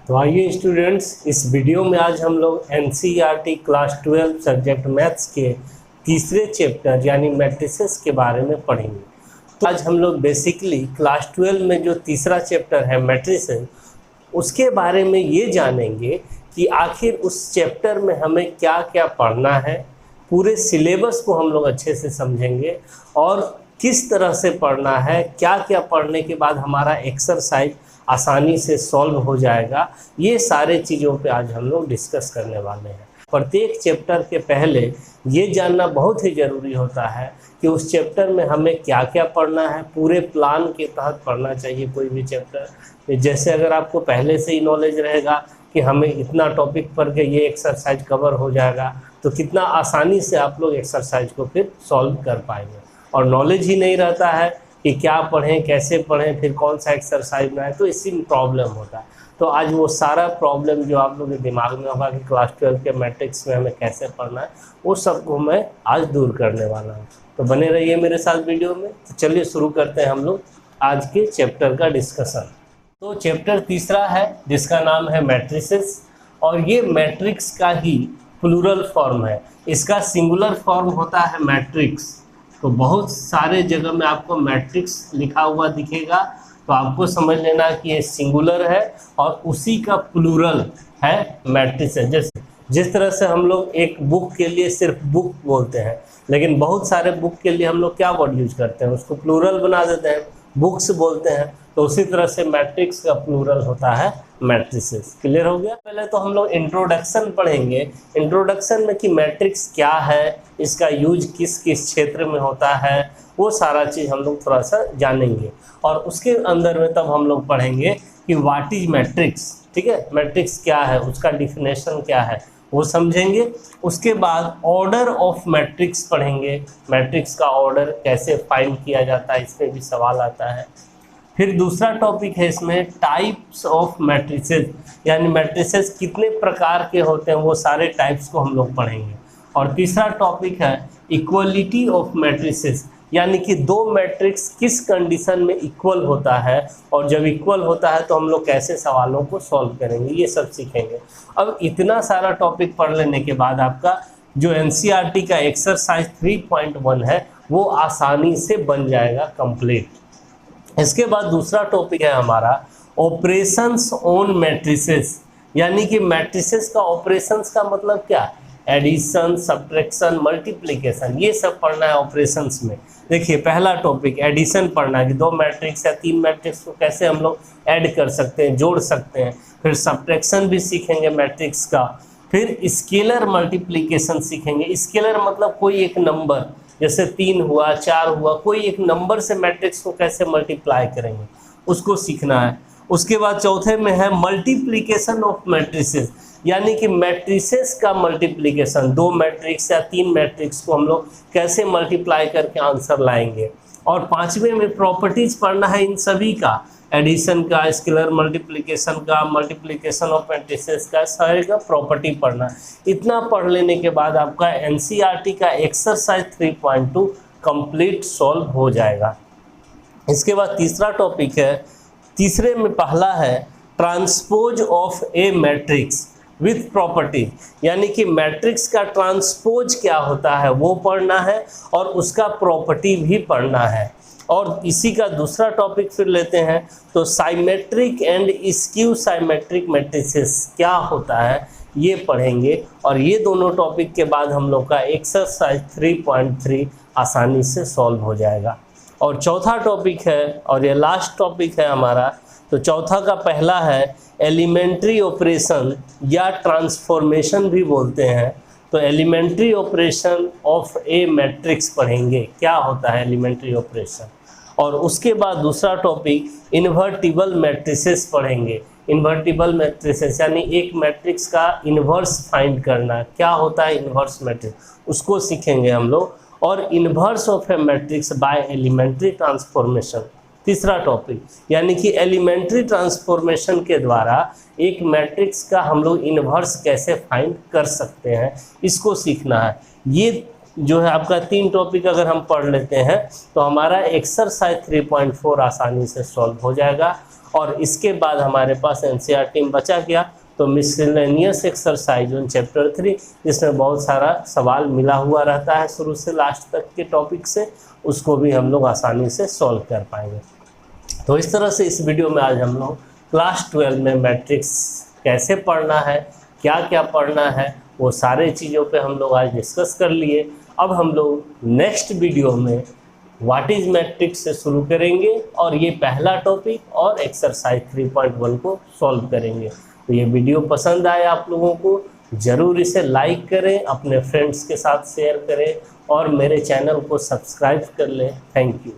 तो आइए स्टूडेंट्स, इस वीडियो में आज हम लोग एनसीईआरटी क्लास 12 सब्जेक्ट मैथ्स के तीसरे चैप्टर यानी मैट्रिसेस के बारे में पढ़ेंगे। तो आज हम लोग बेसिकली क्लास 12 में जो तीसरा चैप्टर है मैट्रिसेस, उसके बारे में ये जानेंगे कि आखिर उस चैप्टर में हमें क्या क्या पढ़ना है। पूरे सिलेबस को हम लोग अच्छे से समझेंगे और किस तरह से पढ़ना है, क्या क्या पढ़ने के बाद हमारा एक्सरसाइज आसानी से सॉल्व हो जाएगा। ये सारे चीज़ों पे आज हम लोग डिस्कस करने वाले हैं। प्रत्येक चैप्टर के पहले ये जानना बहुत ही ज़रूरी होता है कि उस चैप्टर में हमें क्या क्या पढ़ना है। पूरे प्लान के तहत पढ़ना चाहिए कोई भी चैप्टर। जैसे अगर आपको पहले से ही नॉलेज रहेगा कि हमें इतना टॉपिक पढ़ के ये एक्सरसाइज कवर हो जाएगा, तो कितना आसानी से आप लोग एक्सरसाइज को फिर सॉल्व कर पाएंगे। और नॉलेज ही नहीं रहता है कि क्या पढ़ें, कैसे पढ़ें, फिर कौन सा एक्सरसाइज बनाएं, तो इसी में प्रॉब्लम होता है। तो आज वो सारा प्रॉब्लम जो आप लोगों के दिमाग में होगा कि क्लास 12 के मैट्रिक्स में हमें कैसे पढ़ना है, वो सबको मैं आज दूर करने वाला हूँ। तो बने रहिए मेरे साथ वीडियो में। तो चलिए शुरू करते हैं हम लोग आज के चैप्टर का डिस्कशन। तो चैप्टर तीसरा है जिसका नाम है मैट्रिसेस, और ये मैट्रिक्स का ही प्लूरल फॉर्म है। इसका सिंगुलर फॉर्म होता है मैट्रिक्स। तो बहुत सारे जगह में आपको मैट्रिक्स लिखा हुआ दिखेगा, तो आपको समझ लेना कि ये सिंगुलर है और उसी का प्लूरल है मैट्रिसेस। जैसे जिस तरह से हम लोग एक बुक के लिए सिर्फ बुक बोलते हैं, लेकिन बहुत सारे बुक के लिए हम लोग क्या वर्ड यूज करते हैं, उसको प्लूरल बना देते हैं, बुक्स बोलते हैं। तो उसी तरह से मैट्रिक्स का प्लूरल होता है मैट्रिसेस। क्लियर हो गया। पहले तो हम लोग इंट्रोडक्शन पढ़ेंगे। इंट्रोडक्शन में कि मैट्रिक्स क्या है, इसका यूज किस किस क्षेत्र में होता है, वो सारा चीज़ हम लोग थोड़ा सा जानेंगे। और उसके अंदर में तब हम लोग पढ़ेंगे कि व्हाट इज मैट्रिक्स। ठीक है, मैट्रिक्स क्या है, उसका डिफिनेशन क्या है, वो समझेंगे। उसके बाद ऑर्डर ऑफ मैट्रिक्स पढ़ेंगे। मैट्रिक्स का ऑर्डर कैसे फाइंड किया जाता है, इसमें भी सवाल आता है। फिर दूसरा टॉपिक है इसमें टाइप्स ऑफ मैट्रिसेस, यानी मैट्रिसेस कितने प्रकार के होते हैं, वो सारे टाइप्स को हम लोग पढ़ेंगे। और तीसरा टॉपिक है इक्वलिटी ऑफ मैट्रिसेस, यानी कि दो मैट्रिक्स किस कंडीशन में इक्वल होता है, और जब इक्वल होता है तो हम लोग कैसे सवालों को सॉल्व करेंगे, ये सब सीखेंगे। अब इतना सारा टॉपिक पढ़ लेने के बाद आपका जो एनसीईआरटी का एक्सरसाइज 3.1 है वो आसानी से बन जाएगा कंप्लीट। इसके बाद दूसरा टॉपिक है हमारा ऑपरेशंस ऑन मैट्रिसेस, यानी कि मैट्रिसेस का ऑपरेशंस का मतलब क्या, एडिशन, सब्ट्रैक्शन, मल्टीप्लिकेशन, ये सब पढ़ना है ऑपरेशंस में। देखिए पहला टॉपिक एडिशन पढ़ना है कि दो मैट्रिक्स या तीन मैट्रिक्स को कैसे हम लोग ऐड कर सकते हैं, जोड़ सकते हैं। फिर सब्ट्रैक्शन भी सीखेंगे मैट्रिक्स का। फिर स्केलर मल्टीप्लिकेशन सीखेंगे। स्केलर मतलब कोई एक नंबर, जैसे 3 हुआ, 4 हुआ, कोई एक नंबर से मैट्रिक्स को कैसे मल्टीप्लाई करेंगे, उसको सीखना है। उसके बाद चौथे में है मल्टीप्लिकेशन ऑफ मैट्रिसेस, यानी कि मैट्रिसेस का मल्टीप्लिकेशन, दो मैट्रिक्स या तीन मैट्रिक्स को हम लोग कैसे मल्टीप्लाई करके आंसर लाएंगे। और पांचवें में प्रॉपर्टीज पढ़ना है इन सभी का, एडिशन का, स्केलर मल्टीप्लिकेशन का, मल्टीप्लिकेशन ऑफ मैट्रिसेस का, सारे का प्रॉपर्टी पढ़ना। इतना पढ़ लेने के बाद आपका एनसीईआरटी का एक्सरसाइज 3.2 कंप्लीट सॉल्व हो जाएगा। इसके बाद तीसरा टॉपिक है, तीसरे में पहला है transpose of a matrix with property, यानी कि मैट्रिक्स का ट्रांसपोज क्या होता है वो पढ़ना है और उसका प्रॉपर्टी भी पढ़ना है। और इसी का दूसरा टॉपिक फिर लेते हैं, तो symmetric and skew symmetric matrices क्या होता है ये पढ़ेंगे। और ये दोनों टॉपिक के बाद हम लोग का एक्सरसाइज 3.3 आसानी से सॉल्व हो जाएगा। और चौथा टॉपिक है, और ये लास्ट टॉपिक है हमारा, तो चौथा का पहला है एलिमेंट्री ऑपरेशन या ट्रांसफॉर्मेशन भी बोलते हैं। तो elementary operation of a matrix पढ़ेंगे, क्या होता है एलिमेंट्री ऑपरेशन। और उसके बाद दूसरा टॉपिक इन्वर्टिबल मैट्रिसेस पढ़ेंगे। इन्वर्टिबल मैट्रिसेस यानी एक मैट्रिक्स का इन्वर्स फाइंड करना, क्या होता है इन्वर्स मैट्रिक्स, उसको सीखेंगे हम लोग। और inverse of a matrix by elementary transformation तीसरा टॉपिक, यानी कि एलिमेंट्री ट्रांसफॉर्मेशन के द्वारा एक मैट्रिक्स का हम लोग इन्वर्स कैसे फाइंड कर सकते हैं, इसको सीखना है। ये जो है आपका 3 टॉपिक अगर हम पढ़ लेते हैं तो हमारा एक्सरसाइज 3.4 आसानी से सॉल्व हो जाएगा। और इसके बाद हमारे पास एनसीईआरटी में बचा गया तो मिसलेनियस एक्सरसाइज ऑन चैप्टर 3, जिसमें बहुत सारा सवाल मिला हुआ रहता है शुरू से लास्ट तक के टॉपिक से, उसको भी हम लोग आसानी से सॉल्व कर पाएंगे। तो इस तरह से इस वीडियो में आज हम लोग क्लास 12 में मैट्रिक्स कैसे पढ़ना है, क्या क्या पढ़ना है, वो सारे चीज़ों पे हम लोग आज डिस्कस कर लिए। अब हम लोग नेक्स्ट वीडियो में व्हाट इज़ मैट्रिक्स से शुरू करेंगे और ये पहला टॉपिक और एक्सरसाइज 3.1 को सॉल्व करेंगे। तो ये वीडियो पसंद आए आप लोगों को, ज़रूर इसे लाइक करें, अपने फ्रेंड्स के साथ शेयर करें और मेरे चैनल को सब्सक्राइब कर लें। Thank you.